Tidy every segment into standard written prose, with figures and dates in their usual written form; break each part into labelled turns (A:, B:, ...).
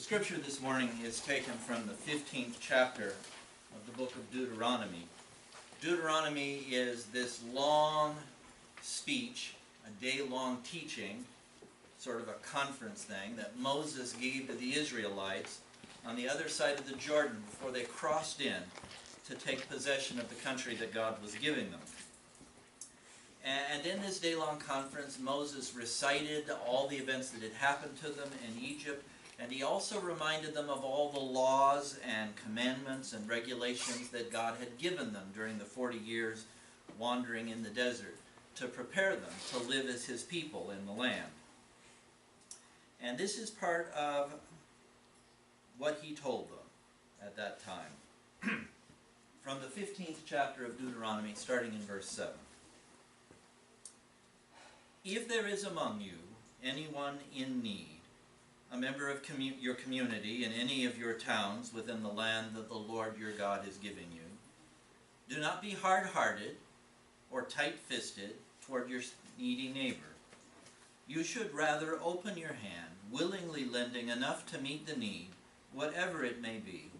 A: scripture this morning is taken from the 15th chapter of the book of Deuteronomy. Deuteronomy is this long speech, a day-long teaching, sort of a conference thing that Moses gave to the Israelites on the other side of the Jordan before they crossed in to take possession of the country that God was giving them. And in this day-long conference, Moses recited all the events that had happened to them in Egypt, and he also reminded them of all the laws and commandments and regulations that God had given them during the 40 years wandering in the desert to prepare them to live as His people in the land. And this is part of what He told them at that time. From the 15th chapter of Deuteronomy, starting in verse 7. If there is among you anyone in need, a member of your community in any of your towns within the land that the Lord your God is giving you, do not be hard-hearted or tight-fisted toward your needy neighbor. You should rather open your hand, willingly lending enough to meet the need, whatever it may be.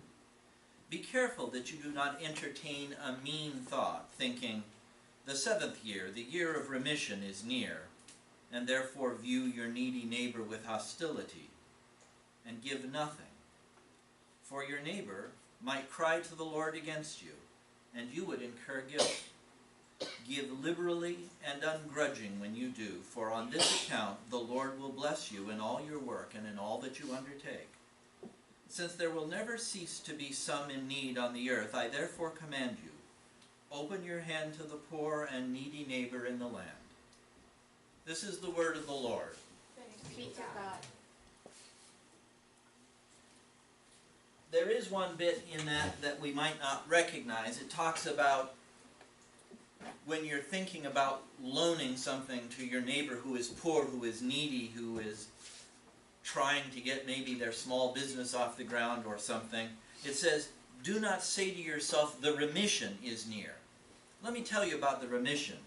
A: Be careful that you do not entertain a mean thought, thinking, the 7th year, the year of remission, is near, and therefore view your needy neighbor with hostility, and give nothing. For your neighbor might cry to the Lord against you, and you would incur guilt. Give liberally and ungrudging when you do, for on this account the Lord will bless you in all your work and in all that you undertake. Since there will never cease to be some in need on the earth, I therefore command you, open your hand to the poor and needy neighbor in the land. This is the word of the Lord.
B: Thanks be to God.
A: There is one bit in that we might not recognize. It talks about when you're thinking about loaning something to your neighbor who is poor, who is needy, who is trying to get maybe their small business off the ground or something. It says, do not say to yourself, the remission is near. Let me tell you about the remission.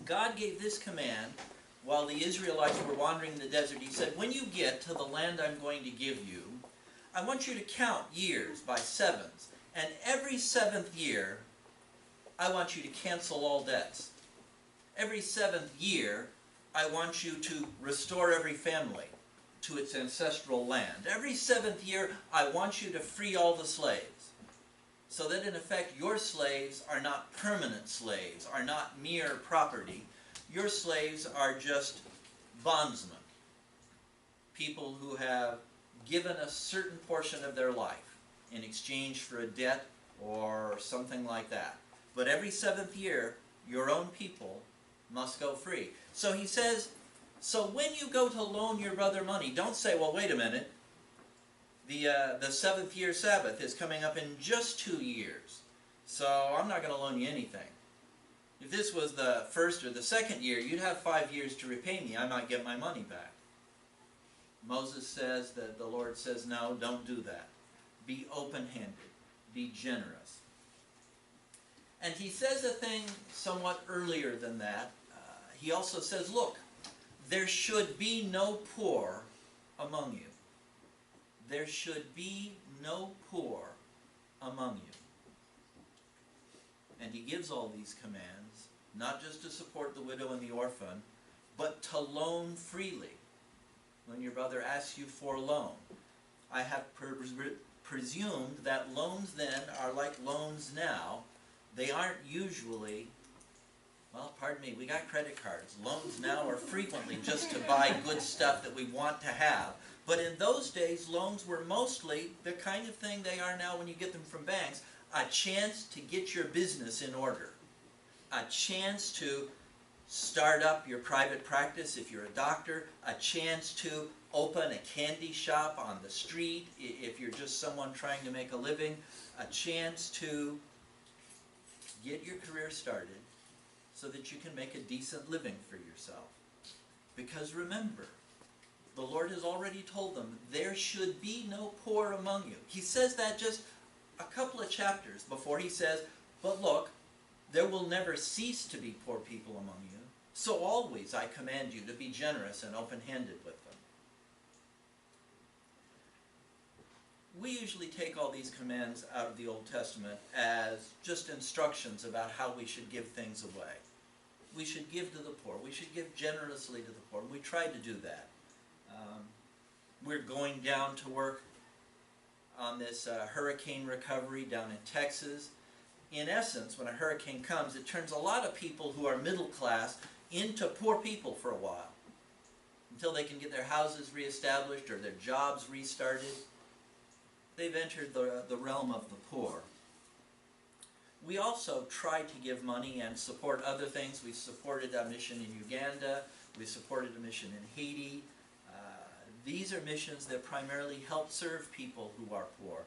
A: God gave this command while the Israelites were wandering in the desert. He said, when you get to the land I'm going to give you, I want you to count years by sevens. And every 7th year, I want you to cancel all debts. Every 7th year, I want you to restore every family to its ancestral land. Every 7th year, I want you to free all the slaves. So that in effect, your slaves are not permanent slaves, are not mere property. Your slaves are just bondsmen. People who have given a certain portion of their life in exchange for a debt or something like that. But every 7th year, your own people must go free. So he says, so when you go to loan your brother money, don't say, well, wait a minute. The 7th year Sabbath is coming up in just 2 years, so I'm not going to loan you anything. If this was the 1st or the 2nd year, you'd have 5 years to repay me. I might get my money back. Moses says that the Lord says, no, don't do that. Be open-handed. Be generous. And he says a thing somewhat earlier than that. He also says, look, there should be no poor among you. There should be no poor among you. And he gives all these commands, not just to support the widow and the orphan, but to loan freely. When your brother asks you for a loan, I have presumed that loans then are like loans now. They aren't usually, well, pardon me, we got credit cards. Loans now are frequently just to buy good stuff that we want to have. But in those days, loans were mostly the kind of thing they are now when you get them from banks, a chance to get your business in order. A chance to start up your private practice if you're a doctor. A chance to open a candy shop on the street if you're just someone trying to make a living. A chance to get your career started so that you can make a decent living for yourself. Because remember, the Lord has already told them, there should be no poor among you. He says that just a couple of chapters before he says, but look, there will never cease to be poor people among you. So always I command you to be generous and open-handed with them. we usually take all these commands out of the Old Testament as just instructions about how we should give things away. We should give to the poor. We should give generously to the poor. We try to do that. We're going down to work on this hurricane recovery down in Texas. In essence, when a hurricane comes, it turns a lot of people who are middle class into poor people for a while, until they can get their houses reestablished or their jobs restarted. They've entered the realm of the poor. We also try to give money and support other things. We supported a mission in Uganda. We supported a mission in Haiti. These are missions that primarily help serve people who are poor.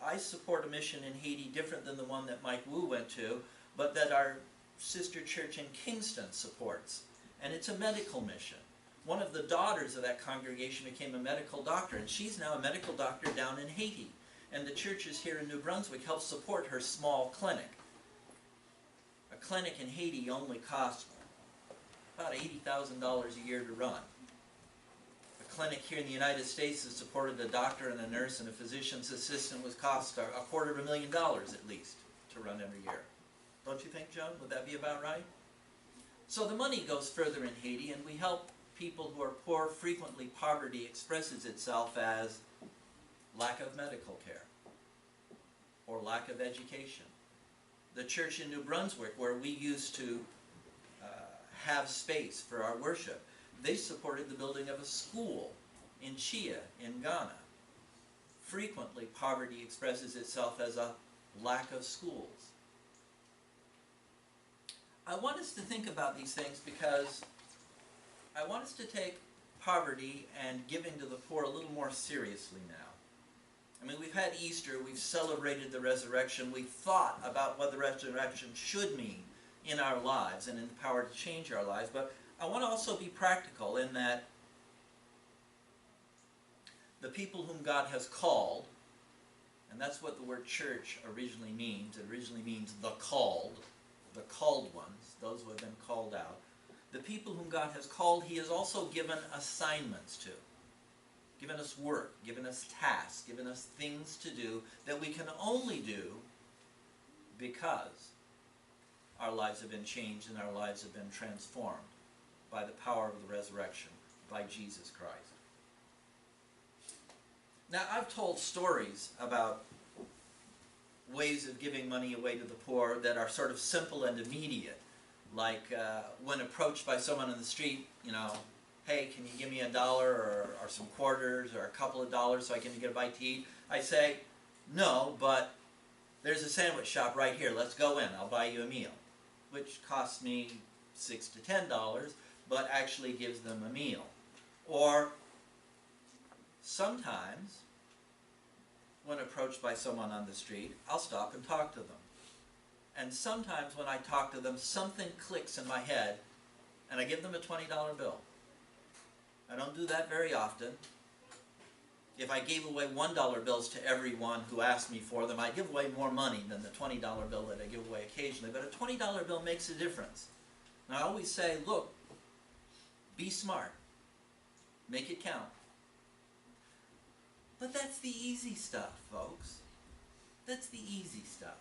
A: I support a mission in Haiti different than the one that Mike Wu went to, but that our sister church in Kingston supports. And it's a medical mission. One of the daughters of that congregation became a medical doctor, and she's now a medical doctor down in Haiti. And the churches here in New Brunswick help support her small clinic. A clinic in Haiti only costs about $80,000 a year to run. A clinic here in the United States that supported a doctor and a nurse and a physician's assistant was cost $250,000 at least to run every year. Don't you think, Joan? Would that be about right? So the money goes further in Haiti, and we help people who are poor. Frequently, poverty expresses itself as lack of medical care or lack of education. The church in New Brunswick, where we used to have space for our worship, they supported the building of a school in Chia, in Ghana. Frequently, poverty expresses itself as a lack of schools. I want us to think about these things because I want us to take poverty and giving to the poor a little more seriously now. I mean, we've had Easter, we've celebrated the resurrection, we've thought about what the resurrection should mean in our lives and in the power to change our lives, but I want to also be practical in that the people whom God has called, and that's what the word church originally means. It originally means the called ones, those who have been called out. The people whom God has called, He has also given assignments to, given us work, given us tasks, given us things to do that we can only do because our lives have been changed and our lives have been transformed by the power of the resurrection, by Jesus Christ. Now, I've told stories about ways of giving money away to the poor that are sort of simple and immediate. Like when approached by someone in the street, you know, hey, can you give me $1 or some quarters or a couple of dollars so I can get a bite to eat? I say, no, but there's a sandwich shop right here. Let's go in. I'll buy you a meal, which costs me $6 to $10, but actually gives them a meal. Or sometimes, when approached by someone on the street, I'll stop and talk to them. And sometimes when I talk to them, something clicks in my head, and I give them a $20 bill. I don't do that very often. If I gave away $1 bills to everyone who asked me for them, I'd give away more money than the $20 bill that I give away occasionally. But a $20 bill makes a difference. And I always say, look, be smart. Make it count. But that's the easy stuff, folks. That's the easy stuff.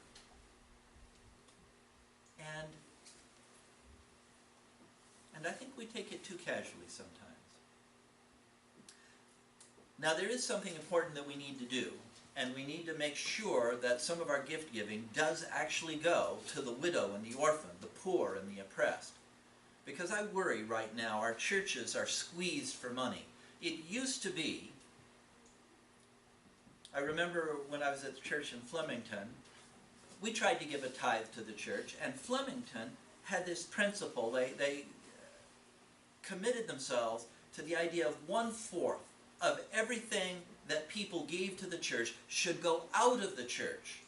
A: And I think we take it too casually sometimes. Now, there is something important that we need to do, and we need to make sure that some of our gift giving does actually go to the widow and the orphan, the poor and the oppressed. Because I worry right now our churches are squeezed for money. It used to be, I remember when I was at the church in Flemington, we tried to give a tithe to the church, and Flemington had this principle. They committed themselves to the idea of 1/4 of everything that people gave to the church should go out of the church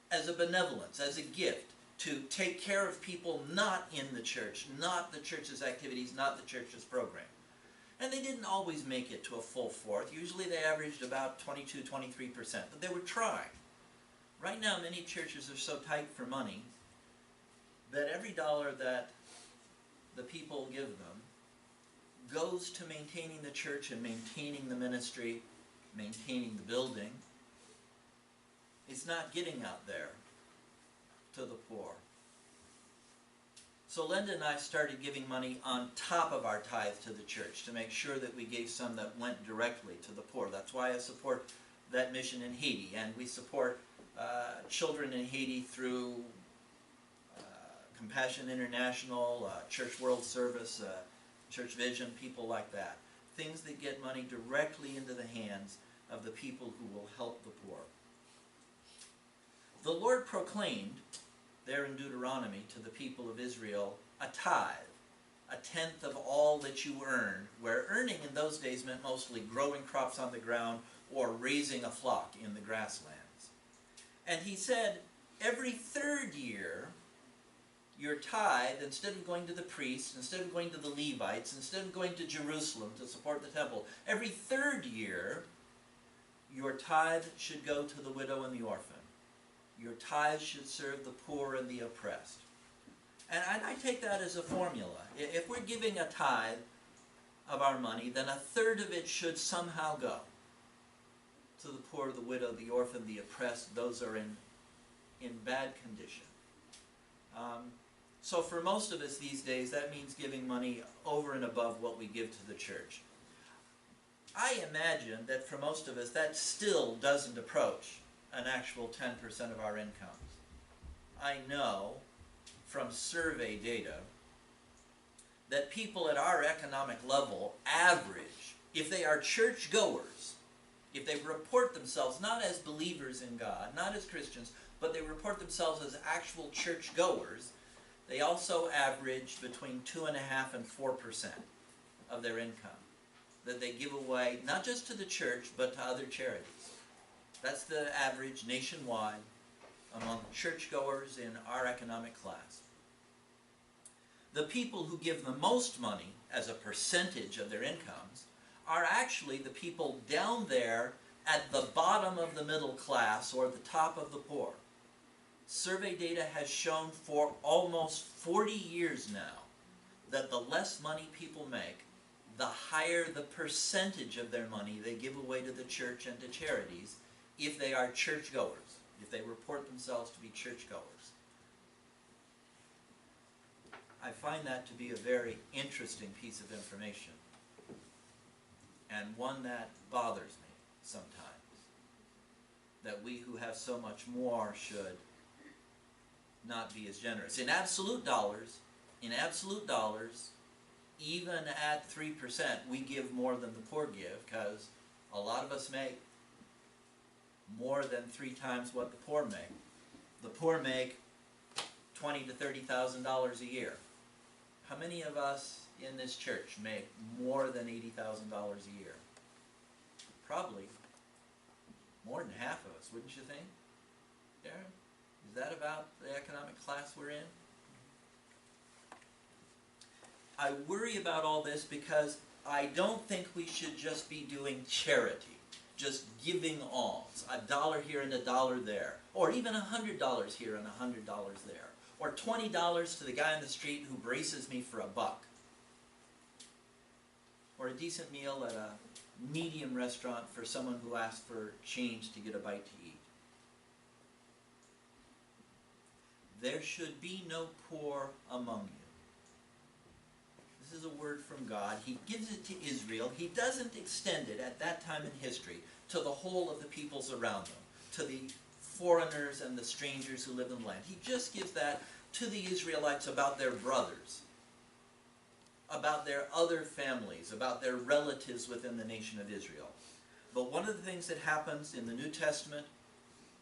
A: as a benevolence, as a gift, to take care of people not in the church, not the church's activities, not the church's program. And they didn't always make it to a full 1/4. Usually they averaged about 22, 23%, but they were trying. Right now, many churches are so tight for money that every dollar that the people give them goes to maintaining the church and maintaining the ministry, maintaining the building. It's not getting out there to the poor. So Linda and I started giving money on top of our tithe to the church to make sure that we gave some that went directly to the poor. That's why I support that mission in Haiti, and we support children in Haiti through Compassion International, Church World Service, Church Vision, people like that. Things that get money directly into the hands of the people who will help the poor. The Lord proclaimed, there in Deuteronomy, to the people of Israel, a tithe, a tenth of all that you earned, where earning in those days meant mostly growing crops on the ground or raising a flock in the grasslands. And he said, every third year, your tithe, instead of going to the priests, instead of going to the Levites, instead of going to Jerusalem to support the temple, every third year, your tithe should go to the widow and the orphan. Your tithe should serve the poor and the oppressed. And I take that as a formula. If we're giving a tithe of our money, then a third of it should somehow go to the poor, the widow, the orphan, the oppressed, those are in bad condition. So for most of us these days, that means giving money over and above what we give to the church. I imagine that for most of us, that still doesn't approach an actual 10% of our incomes. I know from survey data that people at our economic level average, if they are church-goers, if they report themselves not as believers in God, not as Christians, but they report themselves as actual church-goers, they also average between 2.5% and 4% of their income that they give away, not just to the church, but to other charities. That's the average nationwide among churchgoers in our economic class. The people who give the most money as a percentage of their incomes are actually the people down there at the bottom of the middle class or the top of the poor. Survey data has shown for almost 40 years now that the less money people make, the higher the percentage of their money they give away to the church and to charities if they are churchgoers, if they report themselves to be churchgoers. I find that to be a very interesting piece of information, and one that bothers me sometimes, that we who have so much more should not be as generous. In absolute dollars, even at 3%, we give more than the poor give, because a lot of us make more than 3 times what the poor make. The poor make $20,000 to $30,000 a year. How many of us in this church make more than $80,000 a year? Probably more than half of us, wouldn't you think? Darren, is that about the economic class we're in? I worry about all this because I don't think we should just be doing charity, just giving alms, $1 here and $1 there, or even $100 here and $100 there, or $20 to the guy on the street who braces me for $1, or a decent meal at a medium restaurant for someone who asks for change to get a bite to eat. There should be no poor among you. This is a word from God. He gives it to Israel. He doesn't extend it at that time in history to the whole of the peoples around them, to the foreigners and the strangers who live in the land. He just gives that to the Israelites about their brothers, about their other families, about their relatives within the nation of Israel. But one of the things that happens in the New Testament,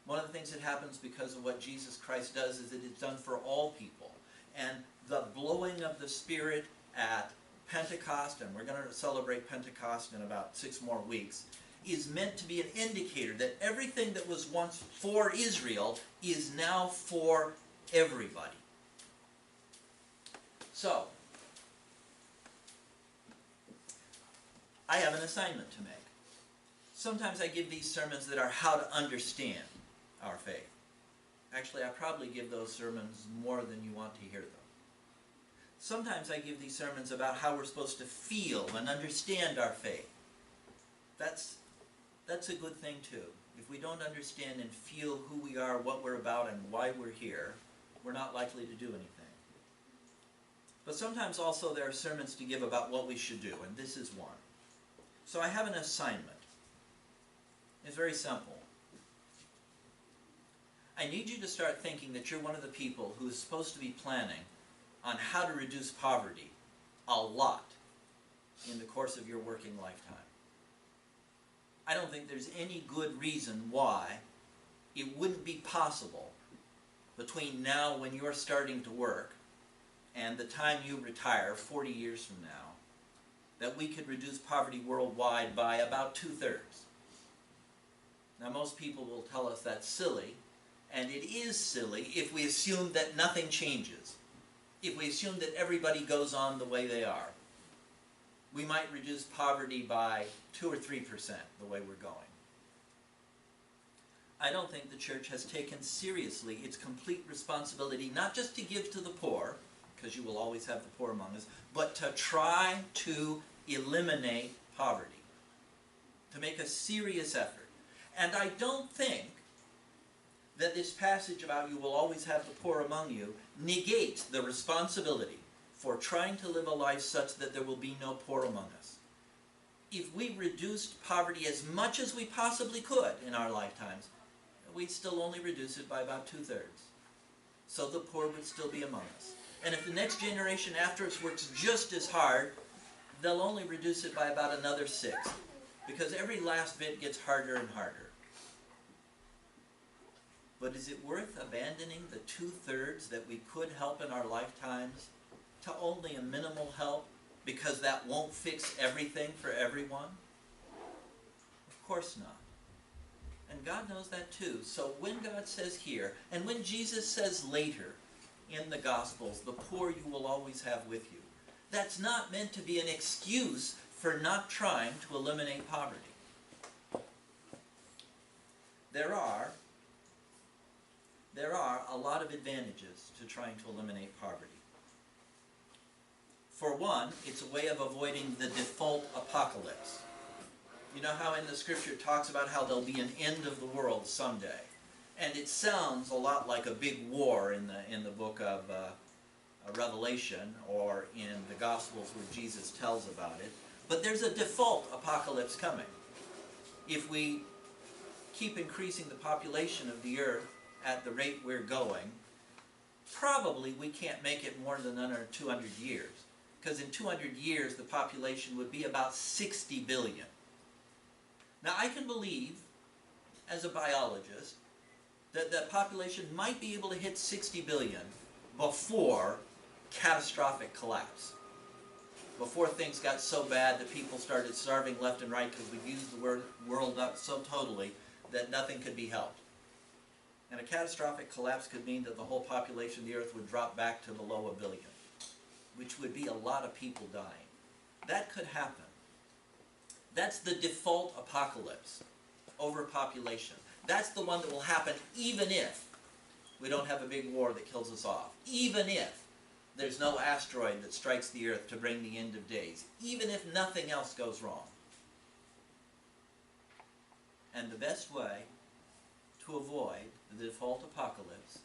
A: one of the things that happens because of what Jesus Christ does, is that it's done for all people. And the blowing of the Spirit at Pentecost, and we're going to celebrate Pentecost in about 6 more weeks, is meant to be an indicator that everything that was once for Israel is now for everybody. So, I have an assignment to make. Sometimes I give these sermons that are how to understand our faith. Actually, I probably give those sermons more than you want to hear them. Sometimes I give these sermons about how we're supposed to feel and understand our faith. That's that's a good thing too. If we don't understand and feel who we are, what we're about, and why we're here, we're not likely to do anything. But sometimes also there are sermons to give about what we should do, and this is one. So I have an assignment. It's very simple. I need you to start thinking that you're one of the people who is supposed to be planning on how to reduce poverty a lot in the course of your working lifetime. I don't think there's any good reason why it wouldn't be possible between now when you're starting to work and the time you retire 40 years from now, that we could reduce poverty worldwide by about 2/3. Now most people will tell us that's silly, and it is silly if we assume that nothing changes. If we assume that everybody goes on the way they are. We might reduce poverty by 2 or 3% the way we're going. I don't think the church has taken seriously its complete responsibility, not just to give to the poor, because you will always have the poor among us, but to try to eliminate poverty, to make a serious effort. And I don't think that this passage about you will always have the poor among you negates the responsibility for trying to live a life such that there will be no poor among us. If we reduced poverty as much as we possibly could in our lifetimes, we'd still only reduce it by about 2/3. So the poor would still be among us. And if the next generation after us works just as hard, they'll only reduce it by about another 1/6, because every last bit gets harder and harder. But is it worth abandoning the 2/3 that we could help in our lifetimes to only a minimal help, because that won't fix everything for everyone? Of course not. And God knows that too. So when God says here, and when Jesus says later in the Gospels, the poor you will always have with you, that's not meant to be an excuse for not trying to eliminate poverty. There are a lot of advantages to trying to eliminate poverty. For one, it's a way of avoiding the default apocalypse. You know how in the scripture it talks about how there'll be an end of the world someday. And it sounds a lot like a big war in the book of Revelation, or in the Gospels where Jesus tells about it. But there's a default apocalypse coming. If we keep increasing the population of the earth at the rate we're going, probably we can't make it more than under 200 years. Because in 200 years the population would be about 60 billion. Now I can believe, as a biologist, that the population might be able to hit 60 billion before catastrophic collapse. Before things got so bad that people started starving left and right because we used the word world up so totally that nothing could be helped. And a catastrophic collapse could mean that the whole population of the earth would drop back to below 1 billion, which would be a lot of people dying. That could happen. That's the default apocalypse, overpopulation. That's the one that will happen even if we don't have a big war that kills us off. Even if there's no asteroid that strikes the earth to bring the end of days. Even if nothing else goes wrong. And the best way to avoid the default apocalypse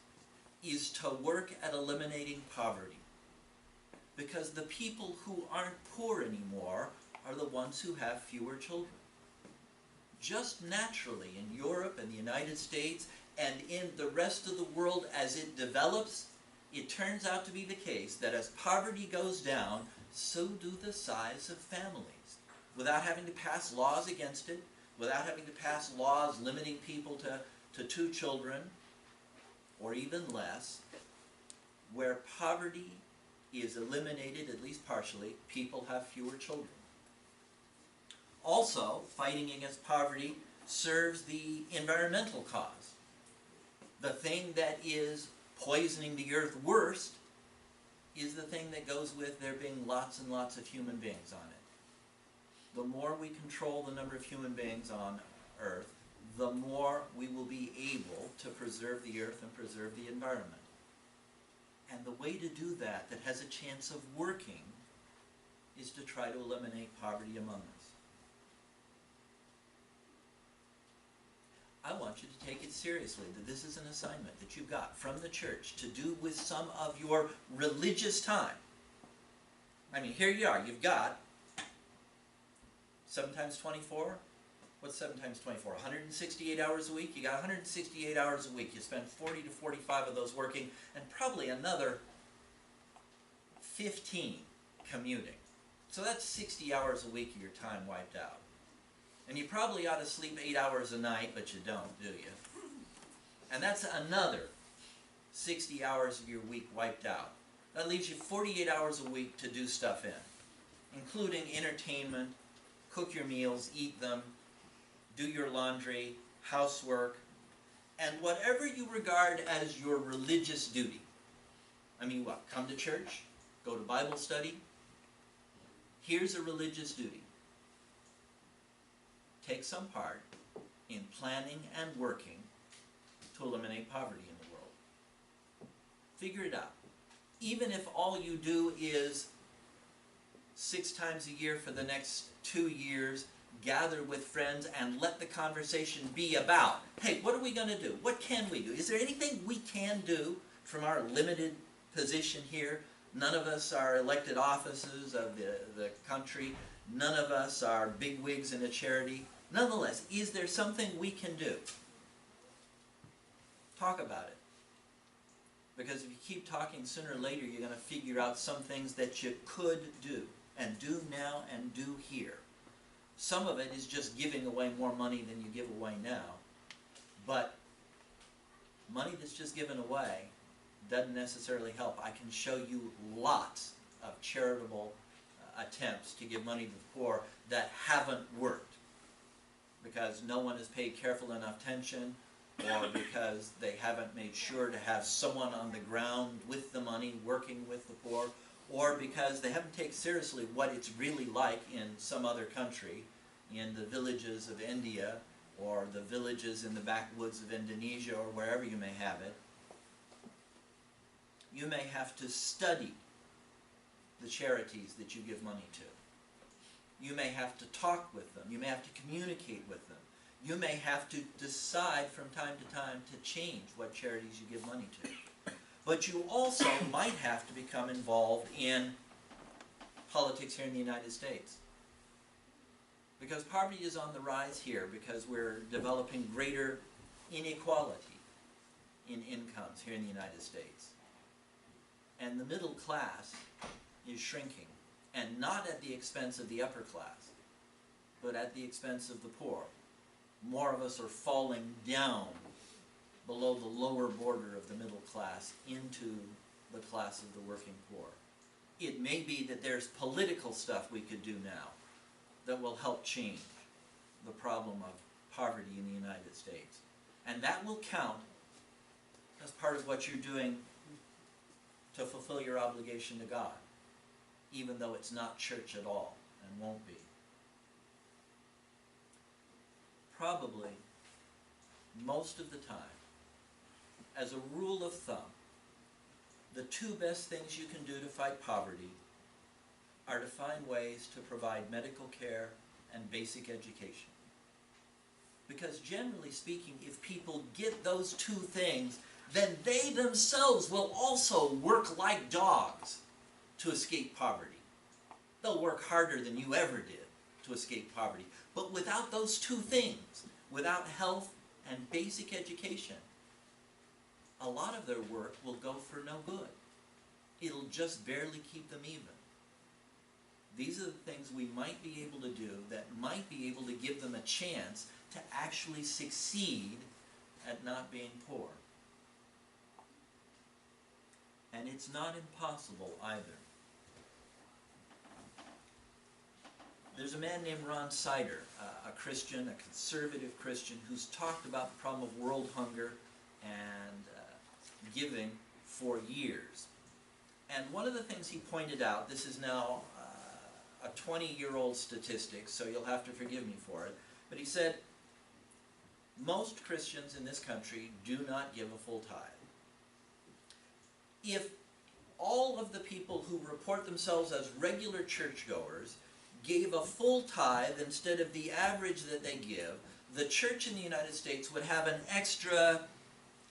A: is to work at eliminating poverty. Because the people who aren't poor anymore are the ones who have fewer children. Just naturally in Europe and the United States and in the rest of the world as it develops, it turns out to be the case that as poverty goes down, so do the size of families. Without having to pass laws against it, without having to pass laws limiting people to 2 children, or even less, where poverty is eliminated, at least partially, people have fewer children. Also, fighting against poverty serves the environmental cause. The thing that is poisoning the earth worst is the thing that goes with there being lots and lots of human beings on it. The more we control the number of human beings on earth, the more we will be able to preserve the earth and preserve the environment. And the way to do that has a chance of working is to try to eliminate poverty among us. I want you to take it seriously, that this is an assignment that you've got from the church to do with some of your religious time. I mean, here you are, you've got 7 times 24. What's 7 times 24? 168 hours a week. You got 168 hours a week. You spend 40 to 45 of those working, and probably another 15 commuting. So that's 60 hours a week of your time wiped out. And you probably ought to sleep 8 hours a night, but you don't, do you? And that's another 60 hours of your week wiped out. That leaves you 48 hours a week to do stuff in, including entertainment, cook your meals, eat them, do your laundry, housework, and whatever you regard as your religious duty. I mean, what? Come to church? Go to Bible study? Here's a religious duty. Take some part in planning and working to eliminate poverty in the world. Figure it out. Even if all you do is 6 times a year for the next 2 years, gather with friends and let the conversation be about, hey, what are we going to do? What can we do? Is there anything we can do from our limited position here? None of us are elected offices of the country. None of us are bigwigs in a charity. Nonetheless, is there something we can do? Talk about it. Because if you keep talking, sooner or later you're going to figure out some things that you could do, and do now and do here. Some of it is just giving away more money than you give away now. But money that's just given away doesn't necessarily help. I can show you lots of charitable attempts to give money to the poor that haven't worked because no one has paid careful enough attention, or because they haven't made sure to have someone on the ground with the money working with the poor, or because they haven't taken seriously what it's really like in some other country, in the villages of India, or the villages in the backwoods of Indonesia, or wherever you may have it. You may have to study the charities that you give money to. You may have to talk with them. You may have to communicate with them. You may have to decide from time to time to change what charities you give money to. But you also might have to become involved in politics here in the United States. Because poverty is on the rise here, because we're developing greater inequality in incomes here in the United States. And the middle class is shrinking, and not at the expense of the upper class, but at the expense of the poor. More of us are falling down below the lower border of the middle class into the class of the working poor. It may be that there's political stuff we could do now that will help change the problem of poverty in the United States. And that will count as part of what you're doing to fulfill your obligation to God, even though it's not church at all and won't be. Probably, most of the time, as a rule of thumb, the 2 best things you can do to fight poverty are to find ways to provide medical care and basic education. Because generally speaking, if people get those 2 things, then they themselves will also work like dogs to escape poverty. They'll work harder than you ever did to escape poverty. But without those 2 things, without health and basic education, a lot of their work will go for no good. It'll just barely keep them even. These are the things we might be able to do that might be able to give them a chance to actually succeed at not being poor. And it's not impossible either. There's a man named Ron Sider, a Christian, a conservative Christian, who's talked about the problem of world hunger and giving for years. And one of the things he pointed out, this is now a 20-year-old statistic, so you'll have to forgive me for it, but he said, most Christians in this country do not give a full tithe. If all of the people who report themselves as regular churchgoers gave a full tithe instead of the average that they give, the church in the United States would have an extra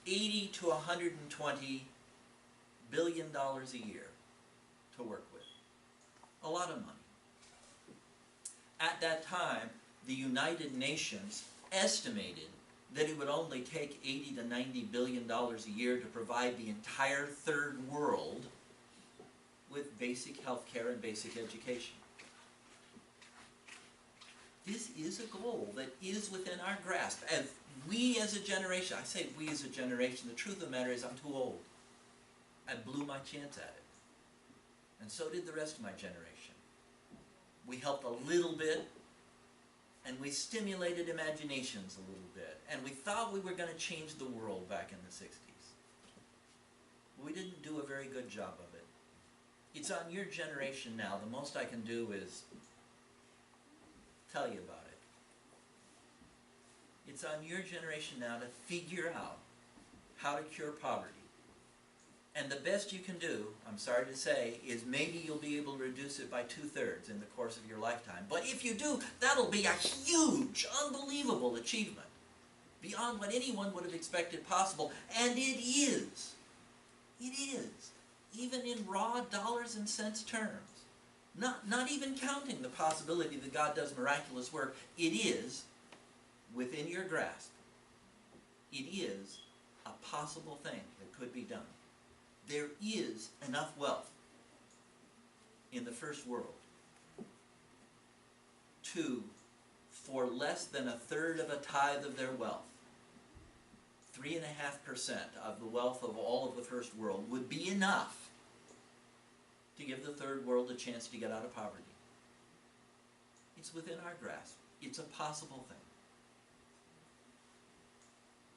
A: 80 to 120 billion dollars a year to work with. A lot of money. At that time, the United Nations estimated that it would only take 80 to 90 billion dollars a year to provide the entire third world with basic health care and basic education. This is a goal that is within our grasp. As we as a generation, I say we as a generation, the truth of the matter is I'm too old. I blew my chance at it. And so did the rest of my generation. We helped a little bit, and we stimulated imaginations a little bit, and we thought we were going to change the world back in the 60s. We didn't do a very good job of it. It's on your generation now. The most I can do is tell you about it. It's on your generation now to figure out how to cure poverty. And the best you can do, I'm sorry to say, is maybe you'll be able to reduce it by 2/3 in the course of your lifetime. But if you do, that'll be a huge, unbelievable achievement. Beyond what anyone would have expected possible. And it is. It is. Even in raw dollars and cents terms. Not even counting the possibility that God does miraculous work. It is within your grasp. It is a possible thing that could be done. There is enough wealth in the first world to, for less than 1/3 of a tithe of their wealth, 3.5% of the wealth of all of the first world would be enough to give the third world a chance to get out of poverty. It's within our grasp. It's a possible thing.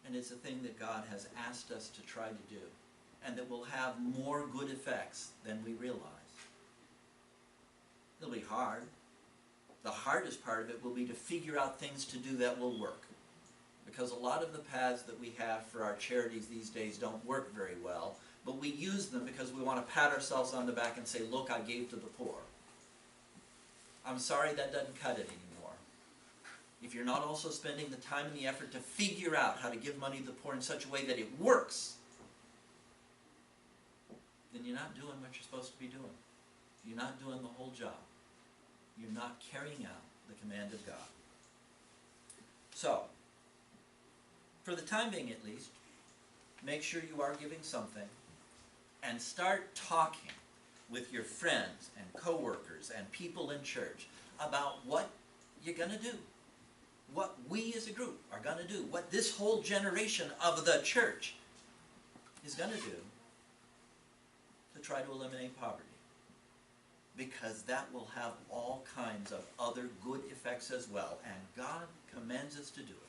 A: And it's a thing that God has asked us to try to do, and that will have more good effects than we realize. It'll be hard. The hardest part of it will be to figure out things to do that will work. Because a lot of the paths that we have for our charities these days don't work very well, but we use them because we want to pat ourselves on the back and say, look, I gave to the poor. I'm sorry, that doesn't cut it anymore. If you're not also spending the time and the effort to figure out how to give money to the poor in such a way that it works, then you're not doing what you're supposed to be doing. You're not doing the whole job. You're not carrying out the command of God. So, for the time being at least, make sure you are giving something, and start talking with your friends and co-workers and people in church about what you're going to do. What we as a group are going to do. What this whole generation of the church is going to do to try to eliminate poverty. Because that will have all kinds of other good effects as well. And God commands us to do it.